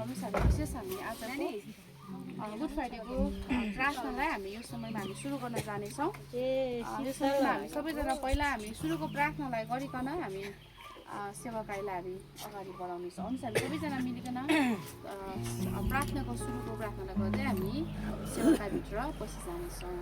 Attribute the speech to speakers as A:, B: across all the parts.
A: गराउनुहोस्। हामी विशेष हामी आजको गुड फ्राइडेको प्रार्थनालाई हामी यो समयमा हामी सुरु गर्न जानेछौँ। यो समयमा हामी सबैजना पहिला हामी सुरुको प्रार्थनालाई गरिकन हामी सेवाकाईलाई हामी अगाडि बढाउनेछौँ। हामी सबैजना मिलिकन प्रार्थनाको सुरुको प्रार्थनालाई गर्दै हामी सेवाकाईभित्र पसि जानेछौँ।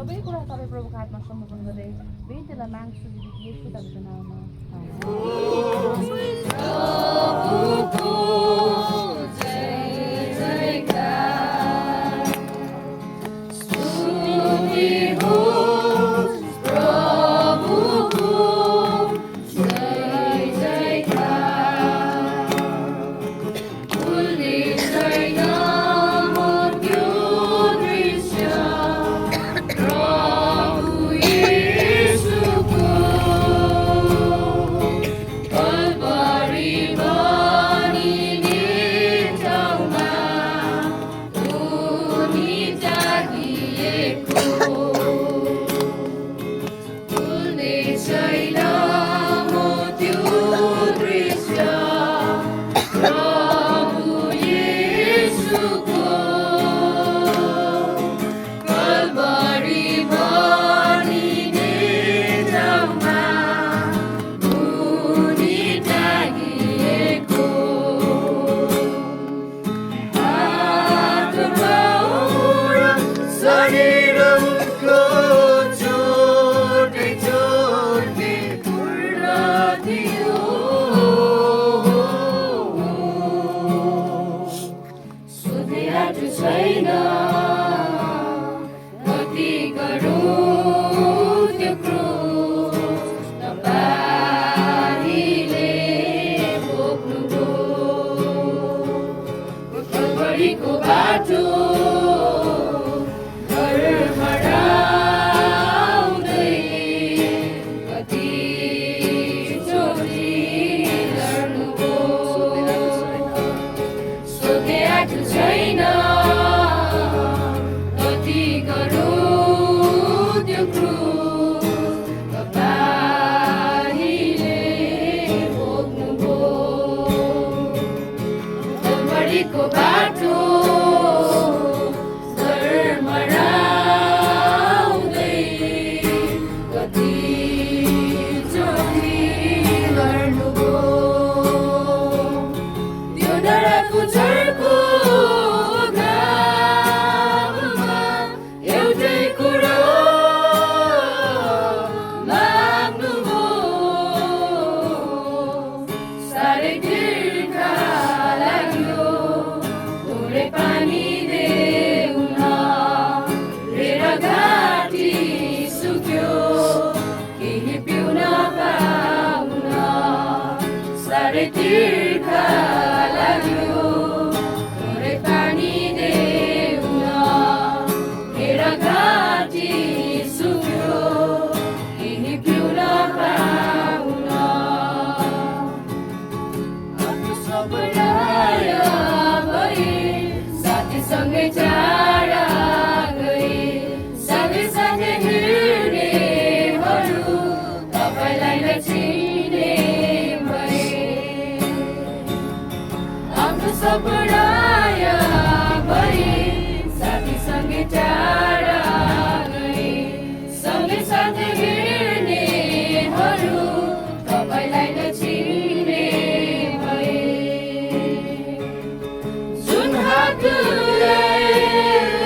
A: सबै कुरा तपाईँ प्रभुको हातमा समर्पण गर्दै बिन्तीलाई माग्छु येशू तपाईँको नाममा।
B: Good.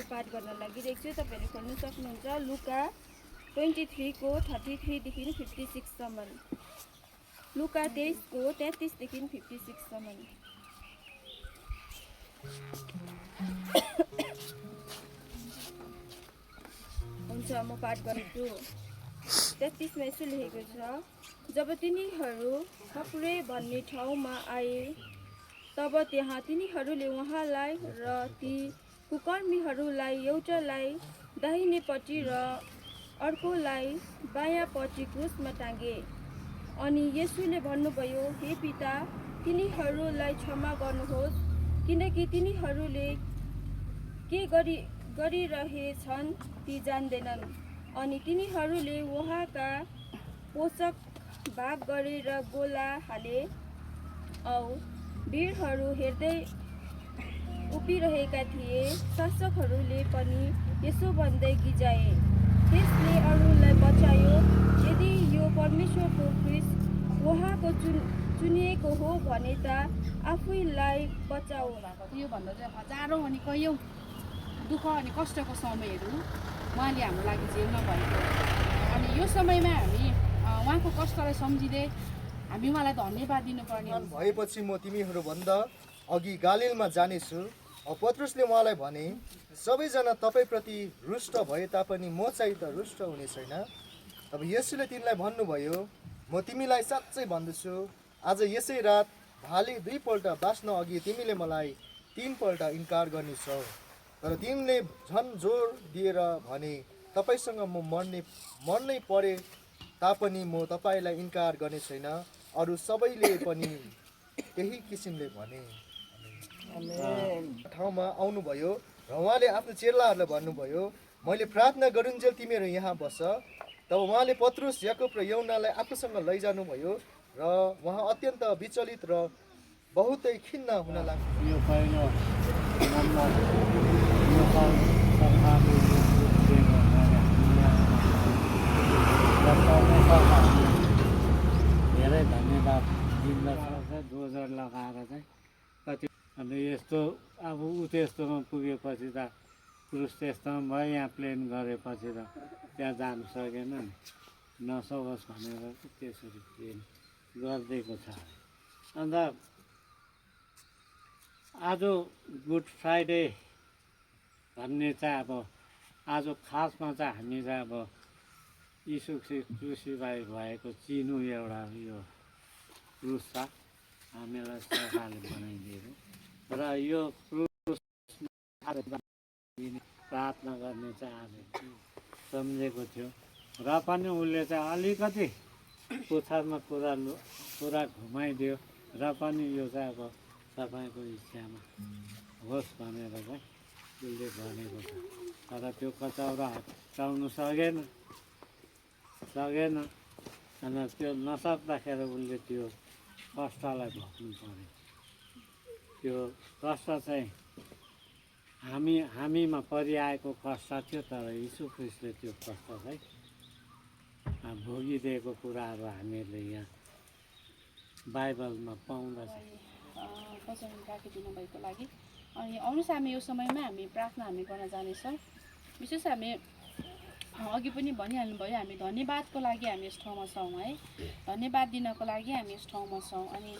B: पाठ गर्न लागिरहेको छु। तपाईहरु खोल्न सक्नुहुन्छ लुका 23 को 33 देखि 56 सम्म। लुका 23 को 33 देखि 56 सम्म। हुन्छ म पाठ गर्छु। 33 मा यसो लेखेको छ, जब तिनीहरू खपुरे भन्ने ठाउँमा आए तब त्यहाँ तिनीहरूले उहाँलाई र ती कुकर्मीहरूलाई एउटालाई दाहिनेपट्टि र अर्कोलाई बायाँपट्टि क्रुसमा टाँगे। अनि येशूले भन्नुभयो, हे पिता, तिनीहरूलाई क्षमा गर्नुहोस्, किनकि तिनीहरूले के गरिरहेछन् ती जान्दैनन्। अनि तिनीहरूले उहाँका पोषक भाग गरेर गोला हाले औ भिडहरू हेर्दै उभिरहेका थिए। शासकहरूले पनि यसो भन्दै गिजाए, त्यसले अरूलाई बचायो, यदि यो परमेश्वरको ख्रिस्ट उहाँको चुनिएको हो भने त आफैलाई बचाऊ।
A: यो भन्दा चाहिँ हजारौँ अनि कैयौँ दुःख अनि कष्टको समयहरू उहाँले हाम्रो लागि झेल्न भएको। अनि यो समयमा हामी उहाँको कष्टलाई सम्झिँदै हामी उहाँलाई धन्यवाद दिनुपर्ने
C: भएपछि म तिमीहरूभन्दा अघि गालिलमा जानेछु। पत्रुसले उहाँलाई भने, सबैजना तपाईँप्रति रुष्ट भए तापनि म चाहिँ त रुष्ट हुने छैन। अब येशूले तिनलाई भन्नुभयो, म तिमीलाई साँच्चै भन्दछु, आज यसै रात भाले 2 पल्ट बाँच्न अघि तिमीले मलाई 3 पल्ट इन्कार गर्नेछौ। तर तिनले झन् जोर दिएर भने, तपाईँसँग म मर्नै परे तापनि म तपाईँलाई इन्कार गर्ने छैन। अरू सबैले पनि त्यही किसिमले भने। ठाउँमा आउनुभयो र उहाँले आफ्नो चेलाहरूलाई भन्नुभयो, मैले प्रार्थना गरुन्जेल तिमीहरू यहाँ बस। तब उहाँले पत्रुस, याकुब र यूहन्नालाई आफूसँग लैजानुभयो र उहाँ अत्यन्त विचलित र बहुतै खिन्न हुन लाग्यो।
D: धेरै धन्यवाद दिन सक्छ 2000 लगाएर चाहिँ कति। अनि यस्तो अब ऊ त्यस्तोमा पुगेपछि त क्रुस त्यस्तोमा भयो, यहाँ प्लेन गरेपछि त त्यहाँ जानु सकेन नि, नसकोस् भनेर त्यसरी प्लेन गरिदिएको छ। अन्त आज गुड फ्राइडे भन्ने चाहिँ अब आज खासमा चाहिँ हामी चाहिँ अब यीशु ख्रिस्ट क्रुसिफाई भएको चिनो एउटा यो क्रुस छ, हामीलाई सरकारले बनाइदिएको। र यो क्रुस प्रार्थना गर्ने चाहिँ आज सम्झेको थियो। र पनि उसले चाहिँ अलिकति पुछारमा कुरा घुमाइदियो र पनि यो चाहिँ अब तपाईँको इच्छामा होस् भनेर चाहिँ उसले भनेको छ। तर त्यो कचौरा हटाउनु सकेन। अनि त्यो नसक्दाखेरि उसले त्यो कष्टलाई भोग्नु पर्यो। त्यो कष्ट चाहिँ हामीमा परिआएको कष्ट थियो, तर यीशु ख्रिस्टले त्यो कष्ट चाहिँ भोगिदिएको कुराहरू हामीहरूले यहाँ बाइबलमा पाउँदछ।
A: वचन राखिदिनु भएको लागि। अनि आउनुहोस् हामी यो समयमा हामी प्रार्थना गर्न जानेछौँ। विशेष हामी अघि पनि भनिहाल्नु भयो, हामी धन्यवादको लागि हामी यस ठाउँमा छौँ है। धन्यवाद दिनको लागि हामी यस ठाउँमा छौँ। अनि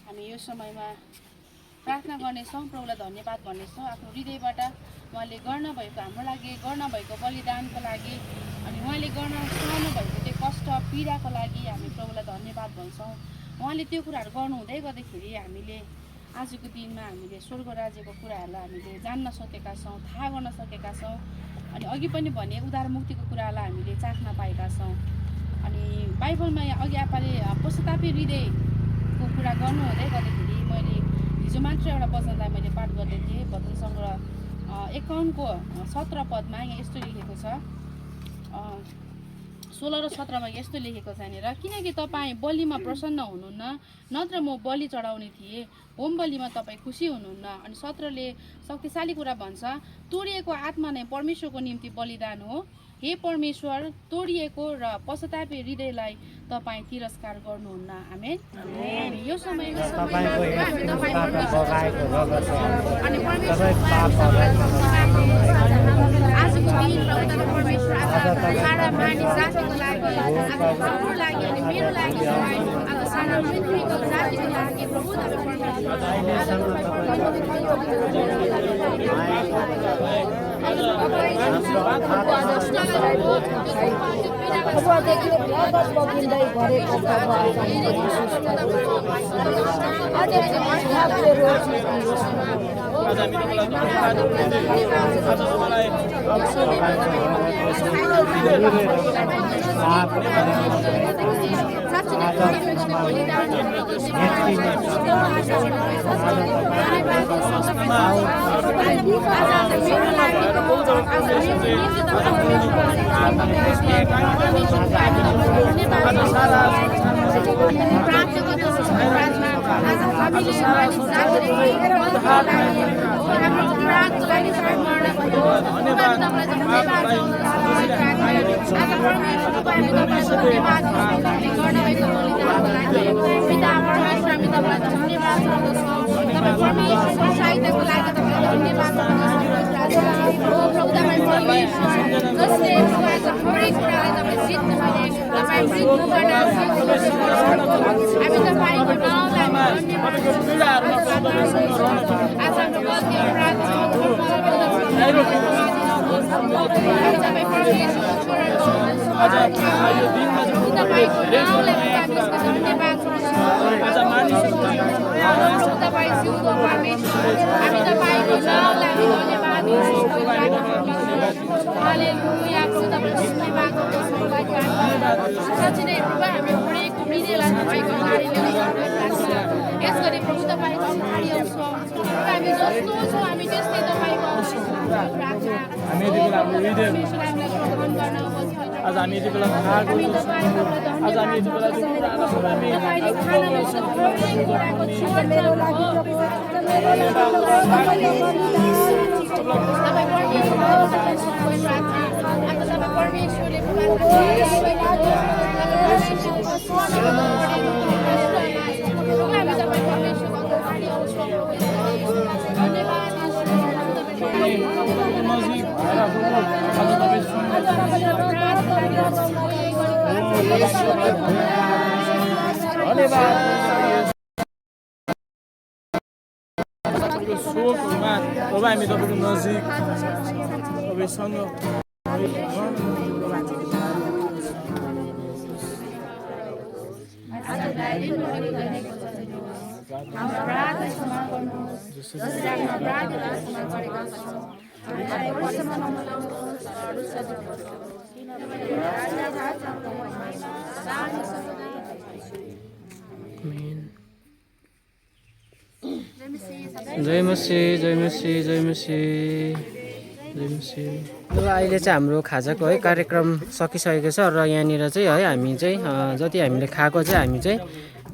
A: हामी यो समयमा प्रार्थना गर्नेछौँ, प्रभुलाई धन्यवाद भन्नेछौँ आफ्नो हृदयबाट उहाँले गर्नुभएको हाम्रो लागि गर्नुभएको बलिदानको लागि अनि उहाँले सहनु भएको त्यो कष्ट पीडाको लागि हामी प्रभुलाई धन्यवाद भन्छौँ। उहाँले त्यो कुराहरू गर्नुहुँदै गर्दाखेरि हामीले आजको दिनमा हामीले स्वर्ग राज्यको कुराहरूलाई हामीले जान्न सकेका छौँ, थाहा गर्न सकेका छौँ अनि अघि पनि भने उद्धार मुक्तिको कुराहरूलाई हामीले चाख्न पाएका छौँ। अनि बाइबलमा अघि आपाले पश्चातापी हृदयको कुरा गर्नुहुँदै गर्दाखेरि मैले हिजो मात्र एउटा वचनलाई मैले पाठ गर्दै थिएँ। भजन सङ्ग्रह 51को 17 पदमा यहाँ यस्तो लेखेको छ, 16 र 17मा यस्तो लेखेको छ यहाँनिर, किनकि तपाईँ बलिमा प्रसन्न हुनुहुन्न, नत्र म बलि चढाउने थिएँ, होम बलिमा तपाईँ खुसी हुनुहुन्न। अनि 17ले शक्तिशाली कुरा भन्छ, तोडिएको आत्मा नै परमेश्वरको निम्ति बलिदान हो। हे परमेश्वर, तोडिएको र पश्चातापी हृदयलाई तपाईँ तिरस्कार गर्नुहुन्न। आमेन। यो समयमा आजको दिन परमेश्वर सारा मानिस जातिको लागि हाम्रो लागि अनि मेरो लागि आज सारा पृथ्वीको जातिको लागि प्रभु
E: आज हामी यति बेला थाहा आज हामी यति बेला शोकमा अब हामी तपाईँको नजिक तपाईँसँग
F: जय मसी जय मसी जय मसी जय मसी। र अहिले चाहिँ हाम्रो खाजाको है कार्यक्रम सकिसकेको छ र यहाँनिर चाहिँ है हामी चाहिँ जति हामीले खाएको चाहिँ हामी चाहिँ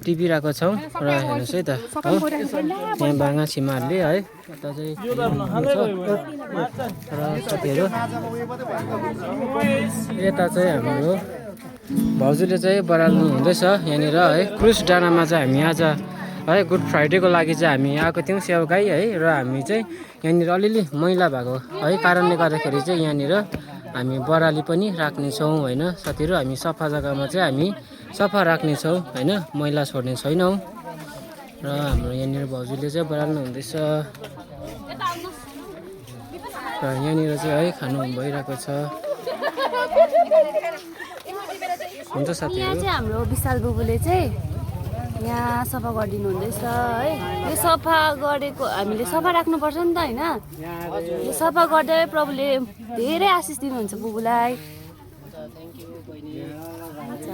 F: टिपिरहेको छौँ र हेर्नुहोस् है त हो यहाँ बाङ्गा छिमाहरूले है यता चाहिँ र साथीहरू यता चाहिँ हाम्रो भाउजूले चाहिँ बराल्नु हुँदैछ यहाँनिर है। क्रुस डाँडामा चाहिँ हामी आज है गुड फ्राइडेको लागि चाहिँ हामी आएको थियौँ सेवागाई है र हामी चाहिँ यहाँनिर अलिअलि मैला भएको है कारणले गर्दाखेरि चाहिँ यहाँनिर हामी बराली पनि राख्नेछौँ होइन साथीहरू। हामी सफा जग्गामा चाहिँ हामी सफा राख्नेछौँ होइन, मैला छोड्ने छैनौँ र हाम्रो यहाँनिर भाउजूले चाहिँ बराल्नु हुँदैछ र यहाँनिर चाहिँ है खानु भइरहेको छ। हुन्छ
G: यहाँ
F: साथीहरू,
G: चाहिँ हाम्रो विशाल बुबुले चाहिँ यहाँ सफा गरिदिनु हुँदैछ है। यो सफा गरेको हामीले सफा राख्नुपर्छ नि त होइन। यो सफा गर्दै प्रभुले धेरै आशिष दिनुहुन्छ बुबुलाई। हुन्छ।